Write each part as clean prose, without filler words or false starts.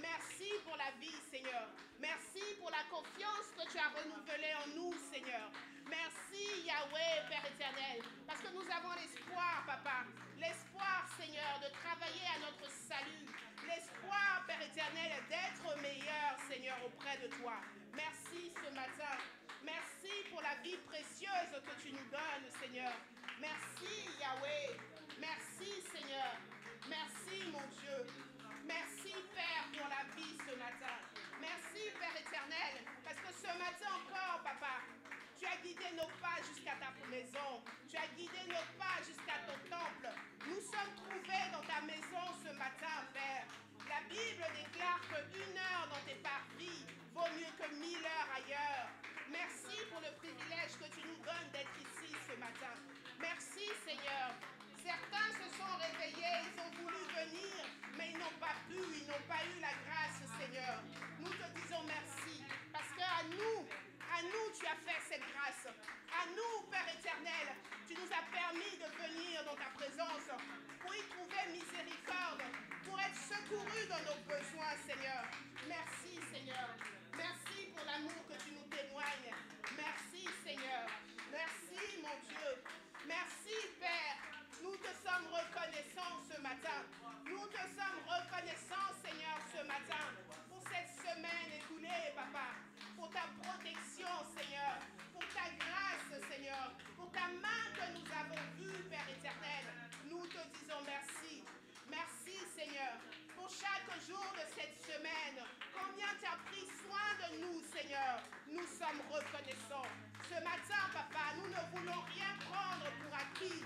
Merci pour la vie, Seigneur. Merci pour la confiance que tu as renouvelée en nous, Seigneur. Merci, Yahweh, Père éternel, parce que nous avons l'espoir, Papa. L'espoir, Seigneur, de travailler à notre salut. L'espoir, Père éternel, d'être meilleur, Seigneur, auprès de toi. Merci ce matin. Merci pour la vie précieuse que tu nous donnes, Seigneur. Merci, Yahweh. Merci, Seigneur. Merci, mon Dieu. Merci, Père, pour la vie ce matin. Merci, Père éternel, parce que ce matin encore, Papa, tu as guidé nos pas jusqu'à ta maison. Tu as guidé nos pas jusqu'à ton temple. Nous sommes trouvés dans ta maison ce matin, Père. La Bible déclare qu'une heure dans tes parvis vaut mieux que 1000 heures ailleurs. Merci pour le privilège que tu nous donnes d'être ici ce matin. Merci, Seigneur. Certains se sont réveillés, ils ont voulu venir, mais ils n'ont pas pu, ils n'ont pas eu la grâce, Seigneur. Nous te disons merci, parce qu'à nous, tu as fait cette grâce. À nous, Père éternel, tu nous as permis de venir dans ta présence pour y trouver miséricorde, pour être secourus dans nos besoins, Seigneur. Merci, Seigneur. Merci pour l'amour que tu nous témoignes. Merci, Seigneur. Merci, mon Dieu. Merci, Père. Nous te sommes reconnaissants ce matin. Nous te sommes reconnaissants, Seigneur, ce matin, pour cette semaine écoulée, Papa, pour ta protection, Seigneur, pour ta grâce, Seigneur, pour ta main que nous avons vue, Père éternel. Nous te disons merci. Merci, Seigneur, pour chaque jour de cette semaine. Combien tu as pris soin de nous, Seigneur. Nous sommes reconnaissants. Ce matin, Papa, nous ne voulons rien prendre pour acquis.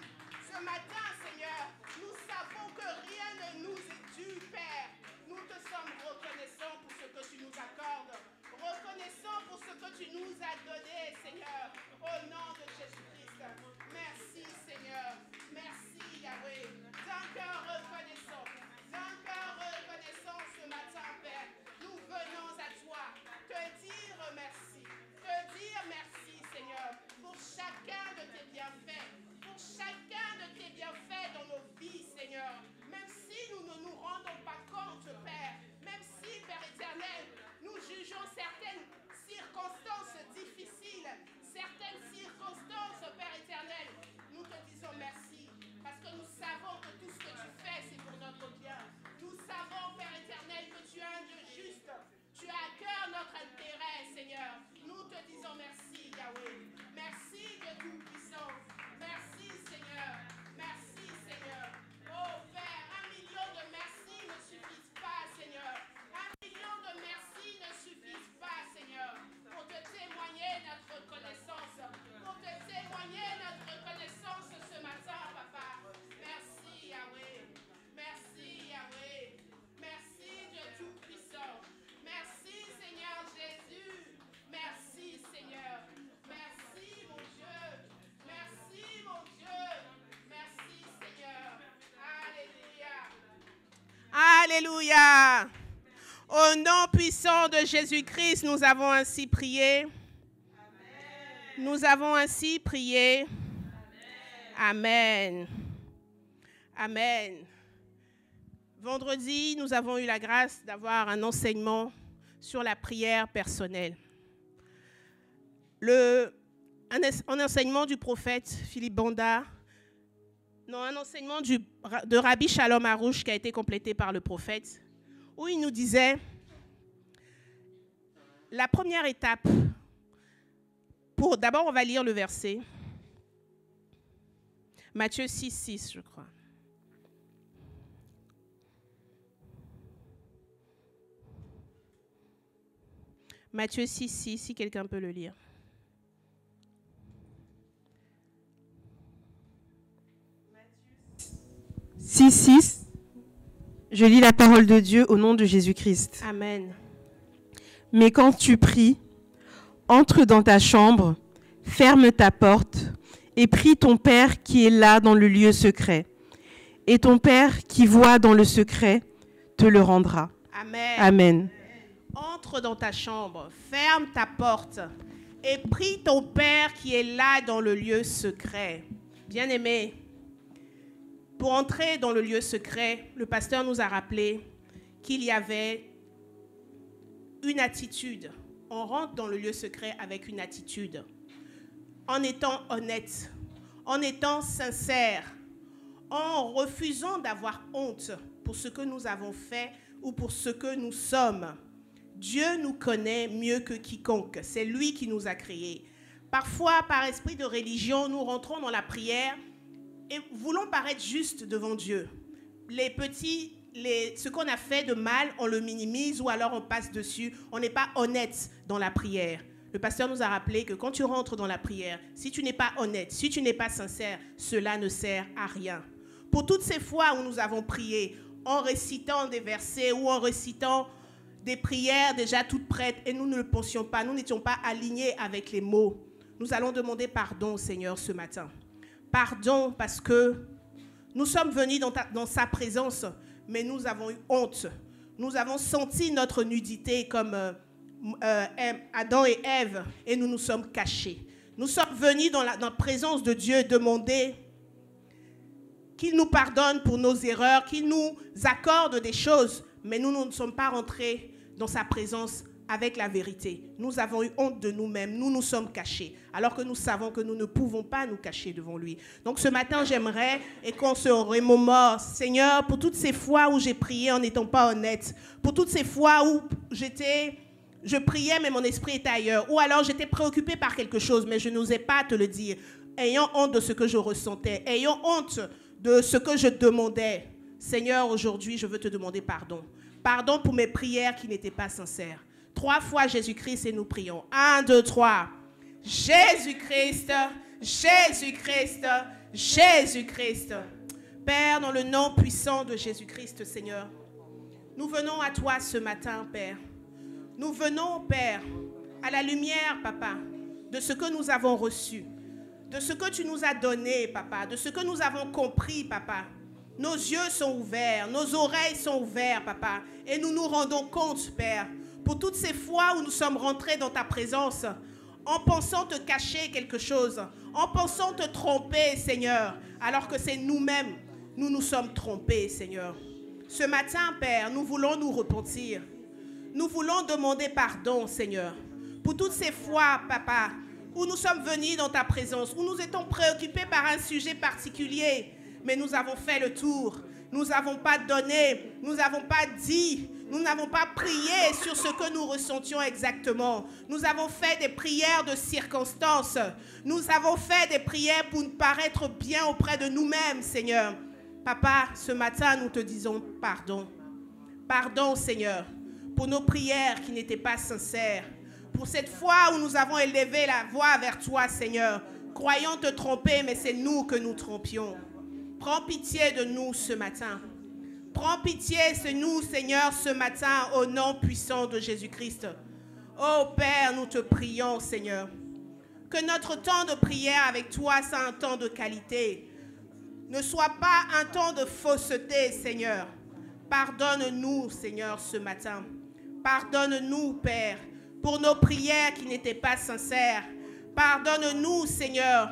Ce matin, Seigneur, nous savons que rien ne nous est dû, Père. Nous te sommes reconnaissants pour ce que tu nous accordes. Reconnaissants pour ce que tu nous as donné, Seigneur. Au nom de Jésus-Christ. Merci, Seigneur. Merci, Yahweh. D'un cœur reconnaissant. D'un cœur reconnaissant ce matin, Père. Nous venons à toi te dire merci. Te dire merci, Seigneur, pour chacun de tes bienfaits. Pour chacun de tes bienfaits dans nos vies, Seigneur. Même si nous ne nous rendons pas compte, Père, même si, Père éternel, nous jugeons certaines circonstances difficiles, certaines circonstances, Père éternel, nous te disons merci, parce que nous savons que tout ce que tu fais, c'est pour notre bien. Nous savons, Père éternel, que tu es un Dieu juste. Tu as à cœur notre intérêt, Seigneur. Nous te disons merci, Yahweh. Merci, Dieu Tout-Puissant. Merci, Seigneur. Merci, Seigneur. Oh, Père, 1 million de merci ne suffisent pas, Seigneur. 1 million de merci ne suffisent pas, Seigneur, pour te témoigner notre reconnaissance. Pour te témoigner notre reconnaissance ce matin, Papa. Merci, Yahweh. Merci, Yahweh. Merci, Dieu Tout-Puissant. Merci, Seigneur Jésus. Merci, Seigneur. Merci, mon Dieu. Merci, mon Dieu. Merci, Seigneur. Alléluia. Alléluia. Au nom puissant de Jésus-Christ, nous avons ainsi prié. Amen. Nous avons ainsi prié. Amen. Amen. Vendredi, nous avons eu la grâce d'avoir un enseignement sur la prière personnelle. Un enseignement du prophète Philippe Banda, non, un enseignement de Rabbi Shalom Arouche qui a été complété par le prophète, où il nous disait la première étape, d'abord on va lire le verset, Matthieu 6, je crois. Matthieu 6, si quelqu'un peut le lire. Matthieu 6, je lis la parole de Dieu au nom de Jésus-Christ. Amen. Mais quand tu pries, entre dans ta chambre, ferme ta porte et prie ton Père qui est là dans le lieu secret. Et ton Père qui voit dans le secret te le rendra. Amen. Amen. Entre dans ta chambre, ferme ta porte et prie ton Père qui est là dans le lieu secret. Bien-aimés, pour entrer dans le lieu secret, le pasteur nous a rappelé qu'il y avait une attitude. On rentre dans le lieu secret avec une attitude. En étant honnête, en étant sincère, en refusant d'avoir honte pour ce que nous avons fait ou pour ce que nous sommes. Dieu nous connaît mieux que quiconque. C'est lui qui nous a créés. Parfois, par esprit de religion, nous rentrons dans la prière et voulons paraître justes devant Dieu. Ce qu'on a fait de mal, on le minimise ou alors on passe dessus. On n'est pas honnête dans la prière. Le pasteur nous a rappelé que quand tu rentres dans la prière, si tu n'es pas honnête, si tu n'es pas sincère, cela ne sert à rien. Pour toutes ces fois où nous avons prié, en récitant des versets ou en récitant des prières déjà toutes prêtes et nous ne le pensions pas, nous n'étions pas alignés avec les mots, nous allons demander pardon au Seigneur ce matin. Pardon parce que nous sommes venus dans sa présence, mais nous avons eu honte. Nous avons senti notre nudité comme Adam et Ève et nous nous sommes cachés. Nous sommes venus dans la présence de Dieu demander qu'il nous pardonne pour nos erreurs, qu'il nous accorde des choses, mais nous ne sommes pas rentrés dans sa présence avec la vérité. Nous avons eu honte de nous-mêmes, nous nous sommes cachés, alors que nous savons que nous ne pouvons pas nous cacher devant lui. Donc ce matin, j'aimerais, et qu'on se remémore, Seigneur, pour toutes ces fois où j'ai prié en n'étant pas honnête, pour toutes ces fois où je priais mais mon esprit était ailleurs, ou alors j'étais préoccupée par quelque chose, mais je n'osais pas te le dire, ayant honte de ce que je ressentais, ayant honte de ce que je demandais. Seigneur, aujourd'hui, je veux te demander pardon. Pardon pour mes prières qui n'étaient pas sincères. 3 fois Jésus-Christ et nous prions. 1, 2, 3. Jésus-Christ, Jésus-Christ, Jésus-Christ. Père, dans le nom puissant de Jésus-Christ, Seigneur, nous venons à toi ce matin, Père. Nous venons, Père, à la lumière, Papa, de ce que nous avons reçu, de ce que tu nous as donné, Papa, de ce que nous avons compris, Papa. Nos yeux sont ouverts, nos oreilles sont ouvertes, Papa, et nous nous rendons compte, Père, pour toutes ces fois où nous sommes rentrés dans ta présence, en pensant te cacher quelque chose, en pensant te tromper, Seigneur, alors que c'est nous-mêmes, nous nous sommes trompés, Seigneur. Ce matin, Père, nous voulons nous repentir. Nous voulons demander pardon, Seigneur, pour toutes ces fois, Papa, où nous sommes venus dans ta présence, où nous étions préoccupés par un sujet particulier, mais nous avons fait le tour. Nous n'avons pas donné, nous n'avons pas dit, nous n'avons pas prié sur ce que nous ressentions exactement. Nous avons fait des prières de circonstances. Nous avons fait des prières pour nous paraître bien auprès de nous-mêmes, Seigneur. Papa, ce matin, nous te disons pardon. Pardon, Seigneur, pour nos prières qui n'étaient pas sincères. Pour cette fois où nous avons élevé la voix vers toi, Seigneur, croyant te tromper, mais c'est nous que nous trompions. Prends pitié de nous ce matin. Prends pitié de nous, Seigneur, ce matin, au nom puissant de Jésus-Christ. Oh Père, nous te prions, Seigneur, que notre temps de prière avec toi soit un temps de qualité. Ne soit pas un temps de fausseté, Seigneur. Pardonne-nous, Seigneur, ce matin. Pardonne-nous, Père, pour nos prières qui n'étaient pas sincères. Pardonne-nous, Seigneur,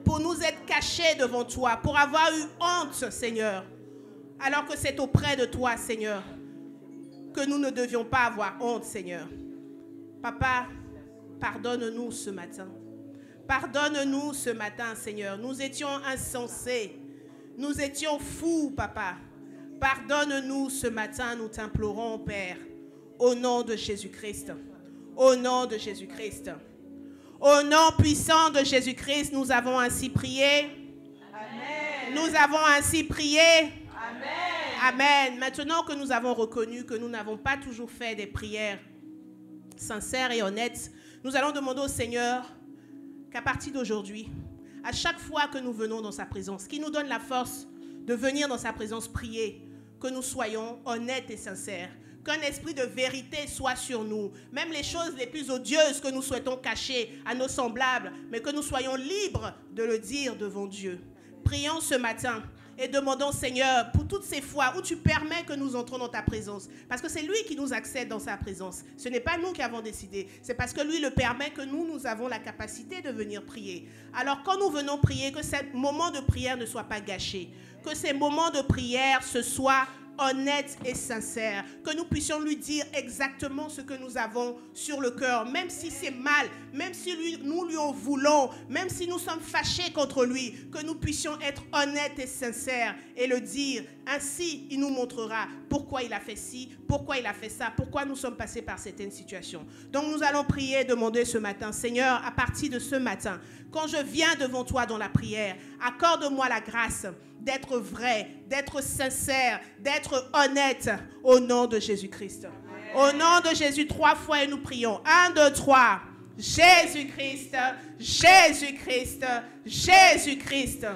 pour nous être cachés devant toi, pour avoir eu honte, Seigneur, alors que c'est auprès de toi, Seigneur, que nous ne devions pas avoir honte, Seigneur. Papa, pardonne-nous ce matin. Pardonne-nous ce matin, Seigneur. Nous étions insensés. Nous étions fous, Papa. Pardonne-nous ce matin, nous t'implorons, Père, au nom de Jésus-Christ. Au nom de Jésus-Christ. Au nom puissant de Jésus-Christ, nous avons ainsi prié. Amen. Nous avons ainsi prié. Amen. Amen. Maintenant que nous avons reconnu que nous n'avons pas toujours fait des prières sincères et honnêtes, nous allons demander au Seigneur qu'à partir d'aujourd'hui, à chaque fois que nous venons dans sa présence, qu'il nous donne la force de venir dans sa présence prier, que nous soyons honnêtes et sincères, qu'un esprit de vérité soit sur nous, même les choses les plus odieuses que nous souhaitons cacher à nos semblables, mais que nous soyons libres de le dire devant Dieu. Prions ce matin et demandons, Seigneur, pour toutes ces fois où tu permets que nous entrons dans ta présence, parce que c'est lui qui nous accède dans sa présence. Ce n'est pas nous qui avons décidé, c'est parce que lui le permet que nous avons la capacité de venir prier. Alors quand nous venons prier, que ce moment de prière ne soit pas gâché, que ces moments de prière, ce soit honnête et sincère, que nous puissions lui dire exactement ce que nous avons sur le cœur, même si c'est mal, même si nous lui en voulons, même si nous sommes fâchés contre lui, que nous puissions être honnêtes et sincères et le dire. Ainsi, il nous montrera pourquoi il a fait ci, pourquoi il a fait ça, pourquoi nous sommes passés par certaines situations. Donc nous allons prier et demander ce matin, Seigneur, à partir de ce matin, quand je viens devant toi dans la prière, accorde-moi la grâce d'être vrai, d'être sincère, d'être honnête au nom de Jésus-Christ. Au nom de Jésus, 3 fois et nous prions. 1, 2, 3. Jésus-Christ, Jésus-Christ, Jésus-Christ.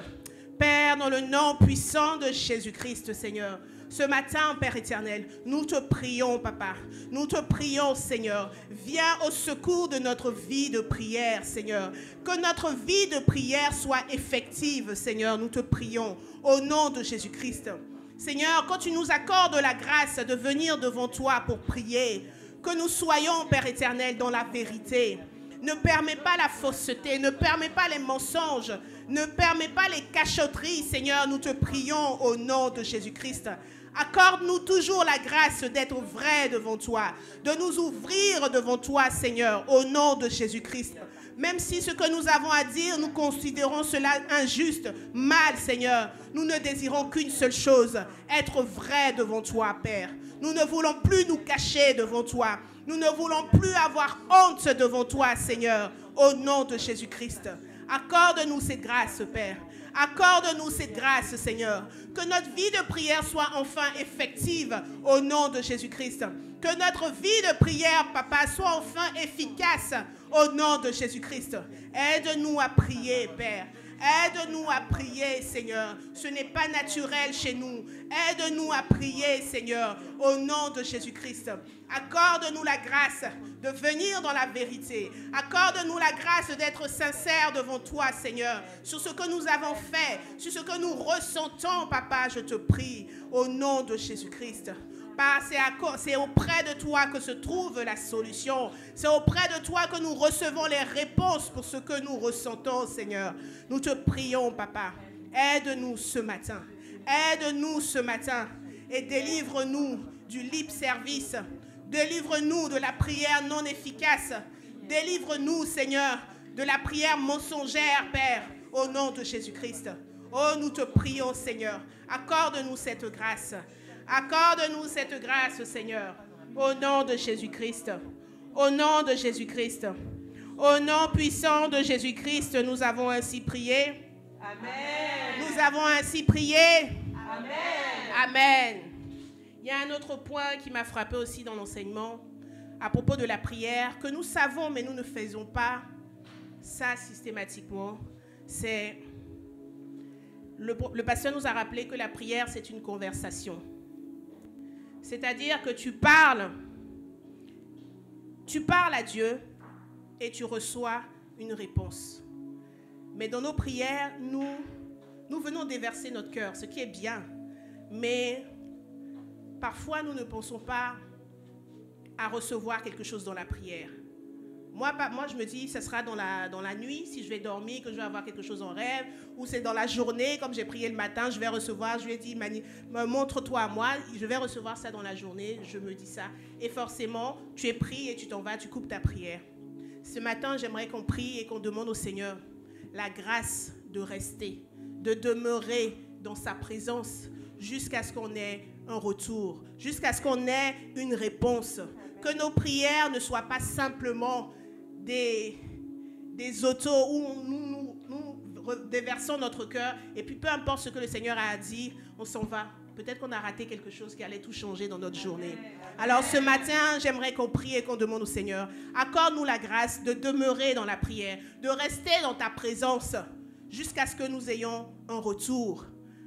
Père, dans le nom puissant de Jésus-Christ, Seigneur, ce matin, Père éternel, nous te prions, Papa. Nous te prions, Seigneur. Viens au secours de notre vie de prière, Seigneur. Que notre vie de prière soit effective, Seigneur. Nous te prions au nom de Jésus-Christ. Seigneur, quand tu nous accordes la grâce de venir devant toi pour prier, que nous soyons, Père éternel, dans la vérité. Ne permets pas la fausseté, ne permets pas les mensonges, ne permets pas les cachotteries, Seigneur. Nous te prions au nom de Jésus-Christ. Accorde-nous toujours la grâce d'être vrais devant toi, de nous ouvrir devant toi, Seigneur, au nom de Jésus-Christ. Même si ce que nous avons à dire, nous considérons cela injuste, mal, Seigneur, nous ne désirons qu'une seule chose, être vrais devant toi, Père. Nous ne voulons plus nous cacher devant toi. Nous ne voulons plus avoir honte devant toi, Seigneur, au nom de Jésus-Christ. Accorde-nous cette grâce, Père. Accorde-nous cette grâce, Seigneur. Que notre vie de prière soit enfin effective au nom de Jésus-Christ. Que notre vie de prière, Papa, soit enfin efficace au nom de Jésus-Christ. Aide-nous à prier, Père. Aide-nous à prier, Seigneur. Ce n'est pas naturel chez nous. Aide-nous à prier, Seigneur, au nom de Jésus-Christ. Accorde-nous la grâce de venir dans la vérité. Accorde-nous la grâce d'être sincère devant toi, Seigneur, sur ce que nous avons fait, sur ce que nous ressentons, Papa, je te prie, au nom de Jésus-Christ. C'est auprès de toi que se trouve la solution. C'est auprès de toi que nous recevons les réponses pour ce que nous ressentons, Seigneur. Nous te prions, Papa. Aide-nous ce matin. Aide-nous ce matin et délivre-nous du lip service. Délivre-nous de la prière non efficace. Délivre-nous, Seigneur, de la prière mensongère, Père, au nom de Jésus-Christ. Oh, nous te prions, Seigneur. Accorde-nous cette grâce. Accorde-nous cette grâce, Seigneur, au nom de Jésus-Christ. Au nom de Jésus-Christ. Au nom puissant de Jésus-Christ, nous avons ainsi prié. Amen. Nous avons ainsi prié. Amen. Amen. Il y a un autre point qui m'a frappé aussi dans l'enseignement à propos de la prière, que nous savons mais nous ne faisons pas ça systématiquement. C'est le pasteur nous a rappelé que la prière, c'est une conversation. C'est-à-dire que tu parles à Dieu et tu reçois une réponse. Mais dans nos prières, nous venons déverser notre cœur, ce qui est bien. Mais parfois, nous ne pensons pas à recevoir quelque chose dans la prière. Moi, je me dis, ce sera dans la nuit, si je vais dormir, que je vais avoir quelque chose en rêve, ou c'est dans la journée, comme j'ai prié le matin, je vais recevoir, je lui ai dit, montre-toi à moi, je vais recevoir ça dans la journée, je me dis ça. Et forcément, tu es pris et tu t'en vas, tu coupes ta prière. Ce matin, j'aimerais qu'on prie et qu'on demande au Seigneur la grâce de rester, de demeurer dans sa présence jusqu'à ce qu'on ait un retour, jusqu'à ce qu'on ait une réponse. Que nos prières ne soient pas simplement des autos où nous déversons notre cœur et puis peu importe ce que le Seigneur a dit, on s'en va. Peut-être qu'on a raté quelque chose qui allait tout changer dans notre journée. Alors ce matin, j'aimerais qu'on prie et qu'on demande au Seigneur, accorde-nous la grâce de demeurer dans la prière, de rester dans ta présence jusqu'à ce que nous ayons un retour.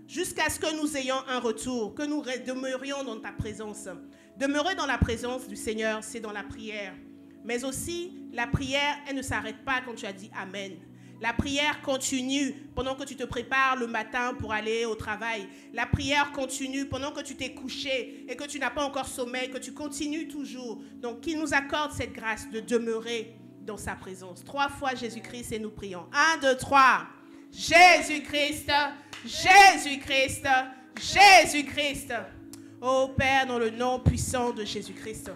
Jusqu'à ce que nous ayons un retour, que nous demeurions dans ta présence. Demeurer dans la présence du Seigneur, c'est dans la prière. Mais aussi, la prière, elle ne s'arrête pas quand tu as dit Amen. La prière continue pendant que tu te prépares le matin pour aller au travail. La prière continue pendant que tu t'es couché et que tu n'as pas encore sommeil, que tu continues toujours. Donc, qu'il nous accorde cette grâce de demeurer dans sa présence. 3 fois Jésus-Christ et nous prions. 1, 2, 3. Jésus-Christ, Jésus-Christ, Jésus-Christ. Oh Père, dans le nom puissant de Jésus-Christ.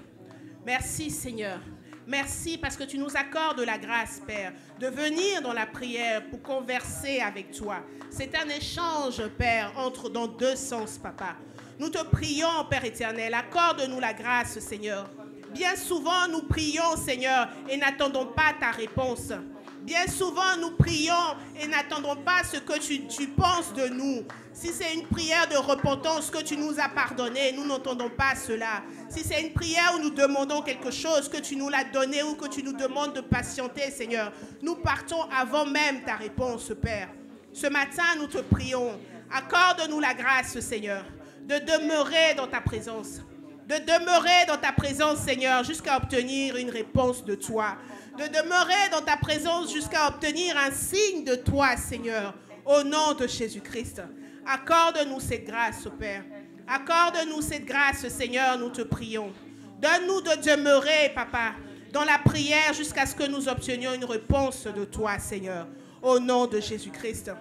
Merci Seigneur. Merci parce que tu nous accordes la grâce, Père, de venir dans la prière pour converser avec toi. C'est un échange, Père, dans deux sens, Papa. Nous te prions, Père éternel, accorde-nous la grâce, Seigneur. Bien souvent, nous prions, Seigneur, et n'attendons pas ta réponse. Bien souvent, nous prions et n'attendons pas ce que tu penses de nous. Si c'est une prière de repentance que tu nous as pardonné, nous n'entendons pas cela. Si c'est une prière où nous demandons quelque chose, que tu nous l'as donné ou que tu nous demandes de patienter, Seigneur, nous partons avant même ta réponse, Père. Ce matin, nous te prions. Accorde-nous la grâce, Seigneur, de demeurer dans ta présence. De demeurer dans ta présence, Seigneur, jusqu'à obtenir une réponse de toi. De demeurer dans ta présence jusqu'à obtenir un signe de toi, Seigneur, au nom de Jésus-Christ. Accorde-nous cette grâce, Père. Accorde-nous cette grâce, Seigneur, nous te prions. Donne-nous de demeurer, Papa, dans la prière jusqu'à ce que nous obtenions une réponse de toi, Seigneur, au nom de Jésus-Christ.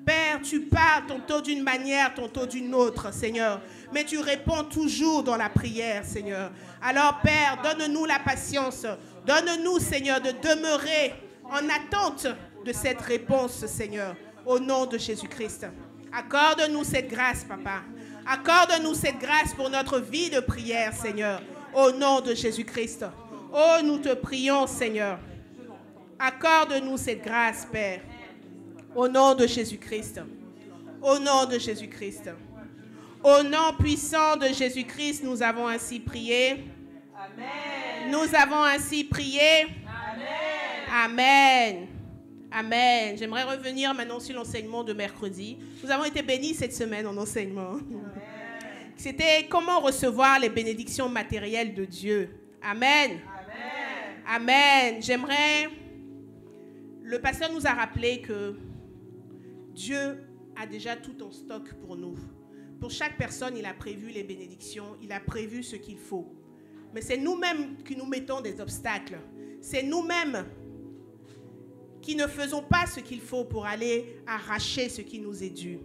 Père, tu parles tantôt d'une manière, tantôt d'une autre, Seigneur, mais tu réponds toujours dans la prière, Seigneur. Alors, Père, donne-nous la patience. Donne-nous, Seigneur, de demeurer en attente de cette réponse, Seigneur, au nom de Jésus-Christ. Accorde-nous cette grâce, Papa. Accorde-nous cette grâce pour notre vie de prière, Seigneur, au nom de Jésus-Christ. Oh, nous te prions, Seigneur. Accorde-nous cette grâce, Père, au nom de Jésus-Christ. Au nom de Jésus-Christ. Au nom puissant de Jésus-Christ, nous avons ainsi prié. Amen. Nous avons ainsi prié. Amen. Amen. Amen. J'aimerais revenir maintenant sur l'enseignement de mercredi. Nous avons été bénis cette semaine en enseignement. Amen. C'était comment recevoir les bénédictions matérielles de Dieu. Amen. Amen. Amen. J'aimerais... Le pasteur nous a rappelé que Dieu a déjà tout en stock pour nous. Pour chaque personne, il a prévu les bénédictions, il a prévu ce qu'il faut. Mais c'est nous-mêmes qui nous mettons des obstacles. C'est nous-mêmes qui ne faisons pas ce qu'il faut pour aller arracher ce qui nous est dû.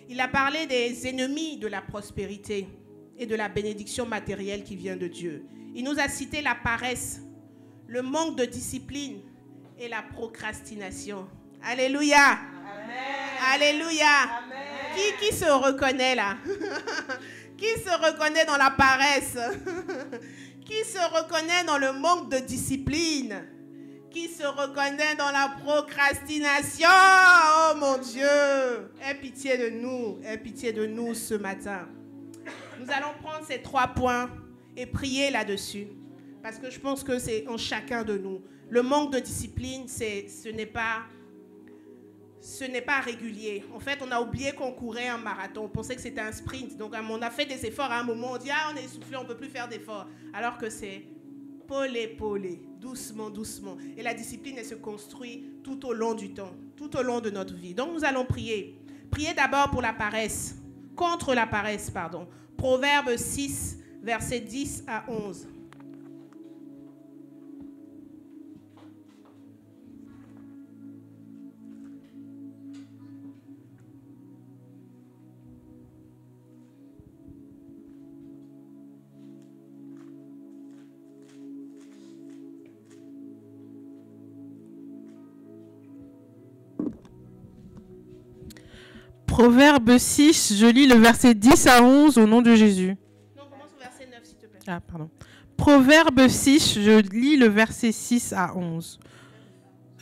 Il a parlé des ennemis de la prospérité et de la bénédiction matérielle qui vient de Dieu. Il nous a cité la paresse, le manque de discipline et la procrastination. Alléluia. Amen. Alléluia. Amen. Qui se reconnaît là? Qui se reconnaît dans la paresse? Qui se reconnaît dans le manque de discipline? Qui se reconnaît dans la procrastination? Oh mon Dieu! Aie pitié de nous. Aie pitié de nous ce matin. Nous allons prendre ces 3 points et prier là-dessus. Parce que je pense que c'est en chacun de nous. Le manque de discipline, ce n'est pas régulier. En fait, on a oublié qu'on courait un marathon. On pensait que c'était un sprint. Donc, on a fait des efforts à un moment. On dit, on est essoufflé, on ne peut plus faire d'efforts. Alors que c'est polé, doucement, doucement. Et la discipline, elle se construit tout au long du temps, tout au long de notre vie. Donc, nous allons prier. Prier d'abord pour la paresse, contre la paresse, pardon. Proverbe 6, versets 10 à 11. Proverbe 6, je lis le verset 10 à 11 au nom de Jésus. Non, commence au verset 9, s'il te plaît. Ah, pardon. Proverbe 6, je lis le verset 6 à 11.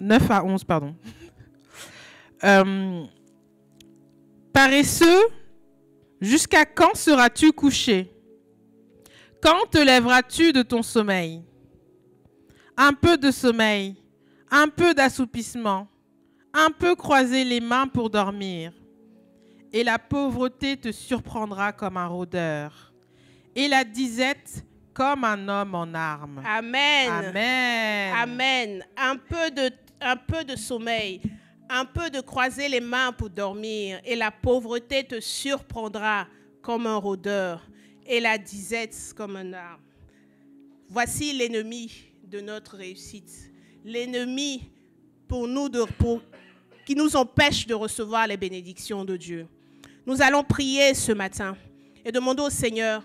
9 à 11, pardon. Paresseux, jusqu'à quand seras-tu couché? Quand te lèveras-tu de ton sommeil? Un peu de sommeil, un peu d'assoupissement, un peu croiser les mains pour dormir. Et la pauvreté te surprendra comme un rôdeur, et la disette comme un homme en armes. Amen. Amen. Amen. Un peu de sommeil, un peu de croiser les mains pour dormir, et la pauvreté te surprendra comme un rôdeur, et la disette comme un arme. Voici l'ennemi de notre réussite, l'ennemi qui nous empêche de recevoir les bénédictions de Dieu. Nous allons prier ce matin et demandons au Seigneur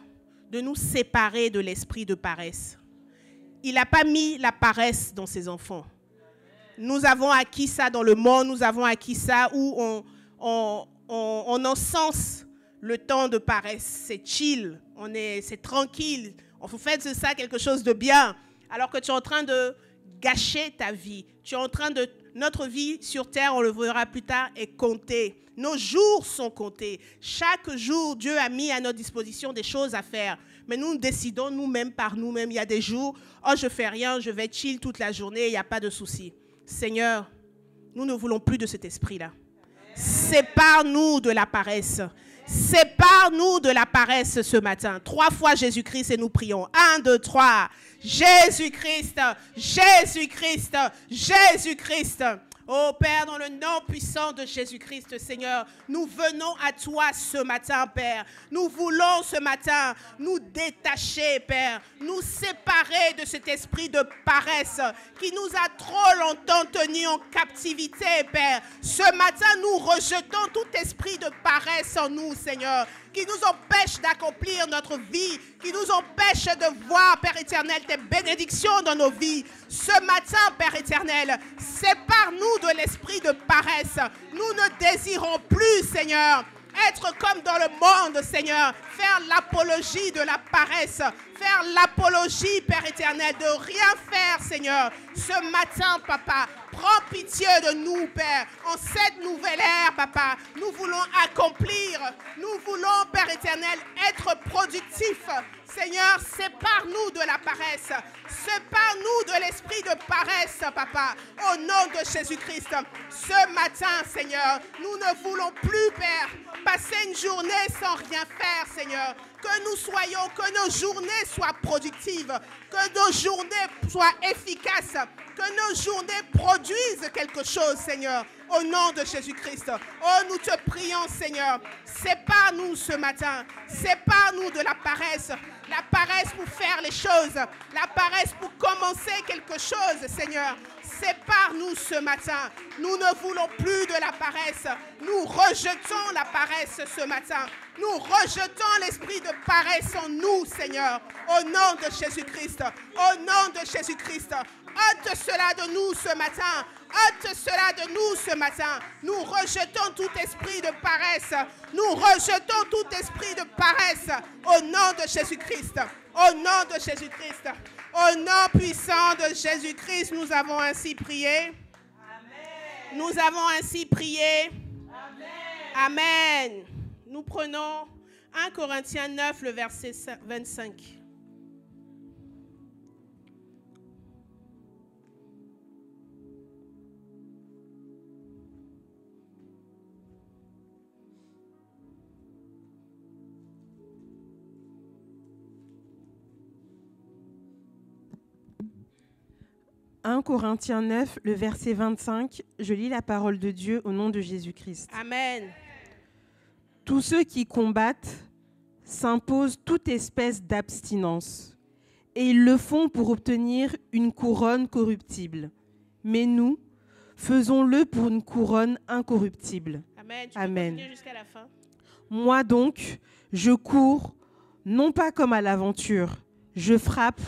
de nous séparer de l'esprit de paresse. Il n'a pas mis la paresse dans ses enfants. Nous avons acquis ça dans le monde, nous avons acquis ça où on encense le temps de paresse. C'est chill, c'est tranquille. On fait de ça quelque chose de bien, alors que tu es en train de gâcher ta vie. Tu es en train de... Notre vie sur terre, on le verra plus tard, est comptée. Nos jours sont comptés. Chaque jour, Dieu a mis à notre disposition des choses à faire. Mais nous décidons nous-mêmes par nous-mêmes. Il y a des jours, oh, je ne fais rien, je vais chill toute la journée, il n'y a pas de souci. Seigneur, nous ne voulons plus de cet esprit-là. Sépare-nous de la paresse. Sépare-nous de la paresse ce matin. 3 fois Jésus-Christ et nous prions. 1, 2, 3. Jésus-Christ, Jésus-Christ, Jésus-Christ. Oh Père, dans le nom puissant de Jésus-Christ, Seigneur, nous venons à toi ce matin, Père. Nous voulons ce matin nous détacher, Père, nous séparer de cet esprit de paresse qui nous a trop longtemps tenus en captivité, Père. Ce matin, nous rejetons tout esprit de paresse en nous, Seigneur, qui nous empêche d'accomplir notre vie, qui nous empêche de voir, Père éternel, tes bénédictions dans nos vies. Ce matin, Père éternel, sépare-nous de l'esprit de paresse. Nous ne désirons plus, Seigneur, être comme dans le monde, Seigneur, faire l'apologie de la paresse, faire l'apologie, Père éternel, de rien faire, Seigneur. Ce matin, Papa, prends pitié de nous, Père, en cette nouvelle ère, Papa. Nous voulons accomplir, nous voulons, Père éternel, être productifs. Seigneur, sépare-nous de la paresse. Sépare-nous de l'esprit de paresse, Papa, au nom de Jésus-Christ. Ce matin, Seigneur, nous ne voulons plus, Père, passer une journée sans rien faire, Seigneur. Que nous soyons, que nos journées soient productives, que nos journées soient efficaces, que nos journées produisent quelque chose, Seigneur, au nom de Jésus-Christ. Oh, nous te prions, Seigneur, sépare-nous ce matin, sépare-nous de la paresse pour faire les choses, la paresse pour commencer quelque chose, Seigneur. Sépare-nous ce matin. Nous ne voulons plus de la paresse. Nous rejetons la paresse ce matin. Nous rejetons l'esprit de paresse en nous, Seigneur, au nom de Jésus-Christ. Au nom de Jésus-Christ. Ôte cela de nous ce matin. Ôte cela de nous ce matin. Nous rejetons tout esprit de paresse. Nous rejetons tout esprit de paresse au nom de Jésus-Christ. Au nom de Jésus-Christ. Au nom puissant de Jésus-Christ, nous avons ainsi prié. Amen. Nous avons ainsi prié. Amen. Amen. Nous prenons 1 Corinthiens 9, le verset 25. « 1 Corinthiens 9, le verset 25, je lis la parole de Dieu au nom de Jésus-Christ. Amen. Tous ceux qui combattent s'imposent toute espèce d'abstinence, et ils le font pour obtenir une couronne corruptible. Mais nous, faisons-le pour une couronne incorruptible. » Amen. Tu Amen. peux continuer jusqu'à la fin. Moi donc, je cours, non pas comme à l'aventure, je frappe,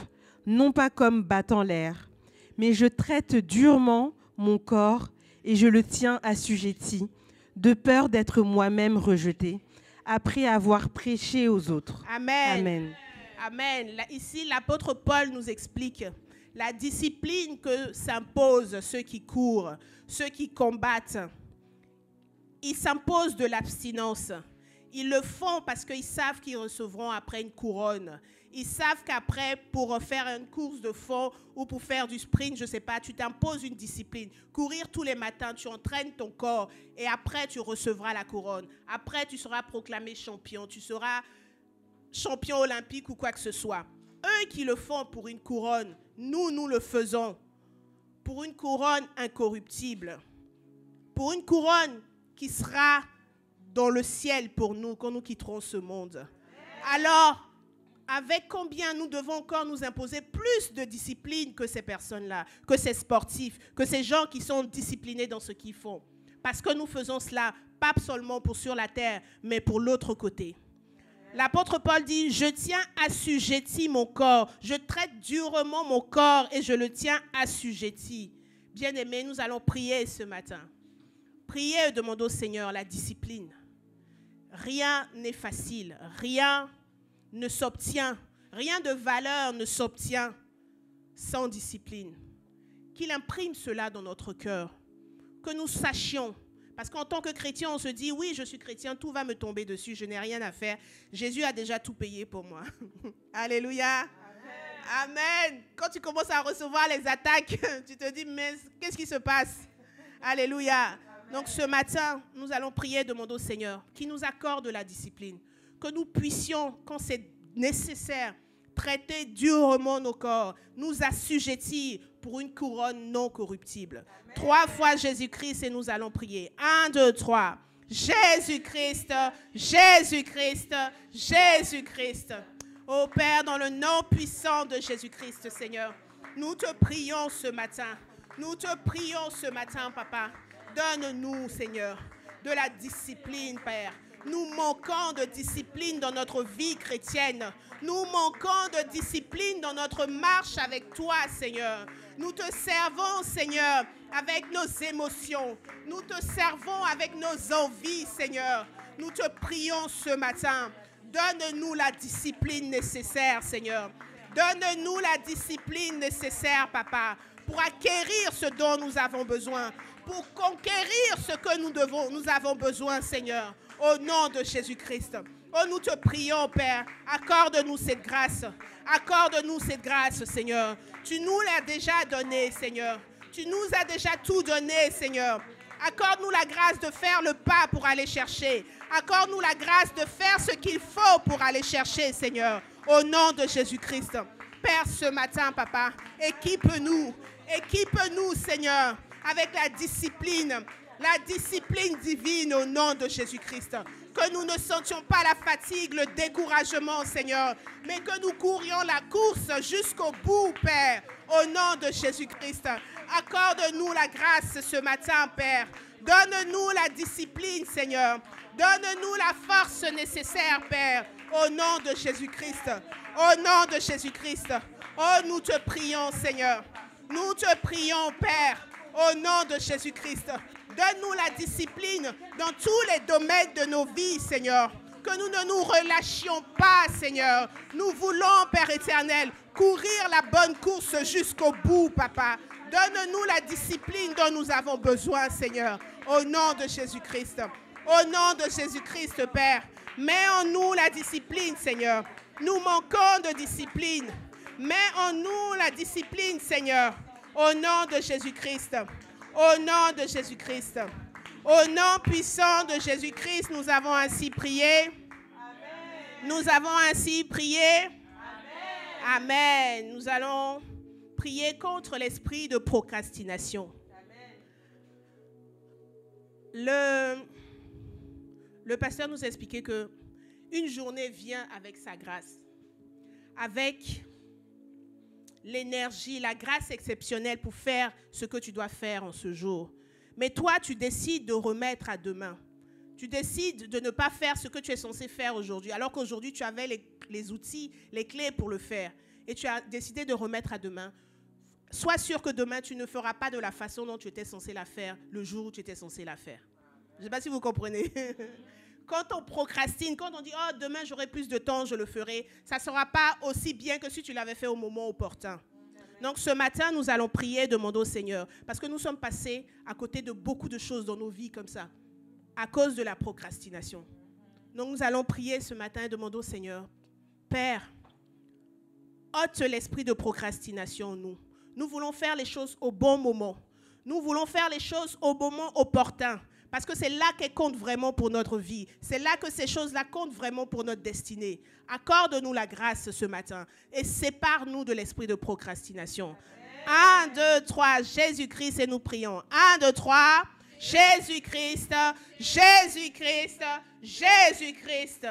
non pas comme battant l'air, mais je traite durement mon corps et je le tiens assujetti, de peur d'être moi-même rejeté, après avoir prêché aux autres. Amen. Amen. Amen. Là, ici, l'apôtre Paul nous explique la discipline que s'imposent ceux qui courent, ceux qui combattent. Ils s'imposent de l'abstinence. Ils le font parce qu'ils savent qu'ils recevront après une couronne. Ils savent qu'après, pour faire une course de fond ou pour faire du sprint, je ne sais pas, tu t'imposes une discipline. Courir tous les matins, tu entraînes ton corps et après, tu recevras la couronne. Après, tu seras proclamé champion. Tu seras champion olympique ou quoi que ce soit. Eux qui le font pour une couronne, nous le faisons pour une couronne incorruptible. Pour une couronne qui sera dans le ciel pour nous quand nous quitterons ce monde. Alors, avec combien nous devons encore nous imposer plus de discipline que ces personnes-là, que ces sportifs, que ces gens qui sont disciplinés dans ce qu'ils font. Parce que nous faisons cela, pas seulement pour sur la terre, mais pour l'autre côté. L'apôtre Paul dit, je tiens assujetti mon corps. Je traite durement mon corps et je le tiens assujetti. Bien-aimés, nous allons prier ce matin. Prier et demander au Seigneur la discipline. Rien n'est facile. Rien ne s'obtient. Rien de valeur ne s'obtient sans discipline. Qu'il imprime cela dans notre cœur. Que nous sachions. Parce qu'en tant que chrétien, on se dit, oui, je suis chrétien, tout va me tomber dessus, je n'ai rien à faire. Jésus a déjà tout payé pour moi. Alléluia. Amen. Amen. Quand tu commences à recevoir les attaques, tu te dis, mais qu'est-ce qui se passe? Alléluia. Amen. Donc ce matin, nous allons prier et demander au Seigneur qu'il nous accorde la discipline. Que nous puissions, quand c'est nécessaire, traiter durement nos corps, nous assujettir pour une couronne non corruptible. Amen. 3 fois Jésus-Christ et nous allons prier. 1, 2, 3. Jésus-Christ, Jésus-Christ, Jésus-Christ. Ô Père, dans le nom puissant de Jésus-Christ, Seigneur, nous te prions ce matin. Nous te prions ce matin, Papa. Donne-nous, Seigneur, de la discipline, Père. Nous manquons de discipline dans notre vie chrétienne. Nous manquons de discipline dans notre marche avec toi, Seigneur. Nous te servons, Seigneur, avec nos émotions. Nous te servons avec nos envies, Seigneur. Nous te prions ce matin. Donne-nous la discipline nécessaire, Seigneur. Donne-nous la discipline nécessaire, Papa, pour acquérir ce dont nous avons besoin, pour conquérir ce que nous avons besoin, Seigneur. Au nom de Jésus-Christ. Oh, nous te prions, Père. Accorde-nous cette grâce. Accorde-nous cette grâce, Seigneur. Tu nous l'as déjà donné, Seigneur. Tu nous as déjà tout donné, Seigneur. Accorde-nous la grâce de faire le pas pour aller chercher. Accorde-nous la grâce de faire ce qu'il faut pour aller chercher, Seigneur. Au nom de Jésus-Christ. Père, ce matin, Papa, équipe-nous. Équipe-nous, Seigneur, avec la discipline divine au nom de Jésus-Christ. Que nous ne sentions pas la fatigue, le découragement, Seigneur, mais que nous courions la course jusqu'au bout, Père, au nom de Jésus-Christ. Accorde-nous la grâce ce matin, Père. Donne-nous la discipline, Seigneur. Donne-nous la force nécessaire, Père, au nom de Jésus-Christ. Au nom de Jésus-Christ. Oh, nous te prions, Seigneur. Nous te prions, Père, au nom de Jésus-Christ. Donne-nous la discipline dans tous les domaines de nos vies, Seigneur. Que nous ne nous relâchions pas, Seigneur. Nous voulons, Père éternel, courir la bonne course jusqu'au bout, Papa. Donne-nous la discipline dont nous avons besoin, Seigneur. Au nom de Jésus-Christ. Au nom de Jésus-Christ, Père. Mets en nous la discipline, Seigneur. Nous manquons de discipline. Mets en nous la discipline, Seigneur. Au nom de Jésus-Christ. Au nom de Jésus-Christ. Au nom puissant de Jésus-Christ, nous avons ainsi prié. Amen. Nous avons ainsi prié. Amen. Amen. Nous allons prier contre l'esprit de procrastination. Amen. Le pasteur nous a expliqué qu'une journée vient avec sa grâce, avec l'énergie, la grâce exceptionnelle pour faire ce que tu dois faire en ce jour. Mais toi, tu décides de remettre à demain. Tu décides de ne pas faire ce que tu es censé faire aujourd'hui, alors qu'aujourd'hui, tu avais les outils, les clés pour le faire. Et tu as décidé de remettre à demain. Sois sûr que demain, tu ne feras pas de la façon dont tu étais censé la faire le jour où tu étais censé la faire. Je ne sais pas si vous comprenez. Quand on procrastine, quand on dit « Oh, demain, j'aurai plus de temps, je le ferai », ça ne sera pas aussi bien que si tu l'avais fait au moment opportun. Donc, ce matin, nous allons prier, demander au Seigneur, parce que nous sommes passés à côté de beaucoup de choses dans nos vies comme ça, à cause de la procrastination. Donc, nous allons prier ce matin et demander au Seigneur, « Père, ôte l'esprit de procrastination en nous. Nous voulons faire les choses au bon moment. Nous voulons faire les choses au moment opportun. » Parce que c'est là qu'elles comptent vraiment pour notre vie. C'est là que ces choses-là comptent vraiment pour notre destinée. Accorde-nous la grâce ce matin et sépare-nous de l'esprit de procrastination. 1, 2, 3, Jésus-Christ et nous prions. 1, 2, 3, Jésus-Christ, Jésus-Christ, Jésus-Christ.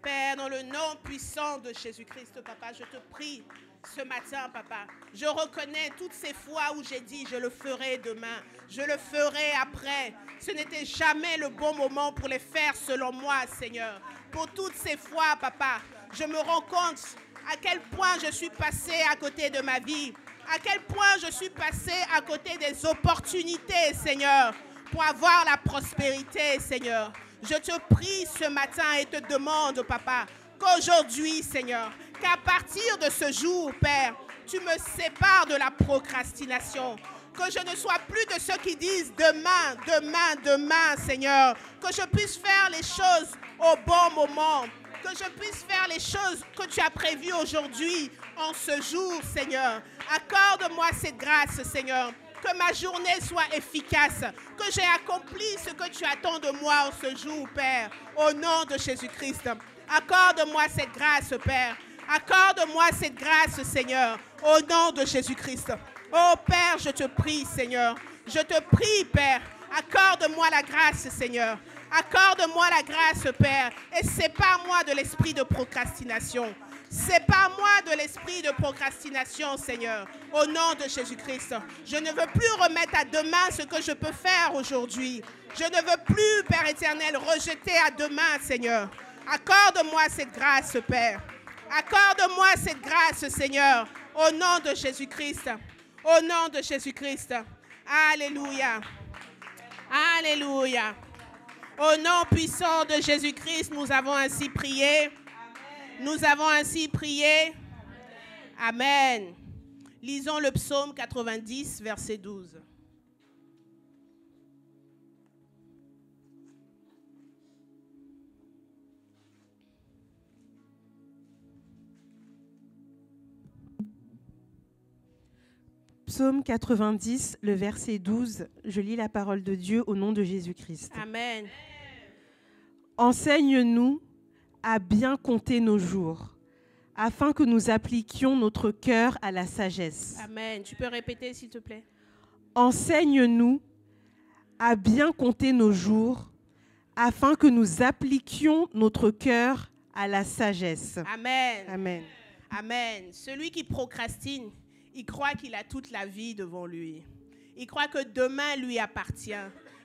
Père, dans le nom puissant de Jésus-Christ, Papa, je te prie. ce matin, papa. Je reconnais toutes ces fois où j'ai dit, je le ferai demain, je le ferai après. Ce n'était jamais le bon moment pour les faire selon moi, Seigneur. Pour toutes ces fois, papa, je me rends compte à quel point je suis passé à côté de ma vie, à quel point je suis passé à côté des opportunités, Seigneur, pour avoir la prospérité, Seigneur. Je te prie ce matin et te demande, papa, qu'aujourd'hui, Seigneur, qu'à partir de ce jour, Père, tu me sépares de la procrastination. Que je ne sois plus de ceux qui disent demain, demain, demain, Seigneur. Que je puisse faire les choses au bon moment. Que je puisse faire les choses que tu as prévues aujourd'hui, en ce jour, Seigneur. Accorde-moi cette grâce, Seigneur. Que ma journée soit efficace. Que j'ai accompli ce que tu attends de moi en ce jour, Père. Au nom de Jésus-Christ. Accorde-moi cette grâce, Père. Accorde-moi cette grâce, Seigneur. Au nom de Jésus-Christ. Oh, Père, je te prie, Seigneur. Je te prie, Père. Accorde-moi la grâce, Seigneur. Accorde-moi la grâce, Père, et sépare-moi de l'esprit de procrastination. Sépare-moi de l'esprit de procrastination, Seigneur, au nom de Jésus-Christ. Je ne veux plus remettre à demain ce que je peux faire aujourd'hui. Je ne veux plus, Père éternel, rejeter à demain, Seigneur. Accorde-moi cette grâce, Père. Accorde-moi cette grâce, Seigneur, au nom de Jésus-Christ. Au nom de Jésus-Christ. Alléluia. Alléluia. Au nom puissant de Jésus-Christ, nous avons ainsi prié. Nous avons ainsi prié. Amen. Lisons le psaume 90, verset 12. Psaume 90, le verset 12, je lis la parole de Dieu au nom de Jésus-Christ. Amen. Enseigne-nous à bien compter nos jours, afin que nous appliquions notre cœur à la sagesse. Amen. Tu peux répéter, s'il te plaît? Enseigne-nous à bien compter nos jours, afin que nous appliquions notre cœur à la sagesse. Amen. Amen. Amen. Celui qui procrastine, il croit qu'il a toute la vie devant lui. Il croit que demain lui appartient.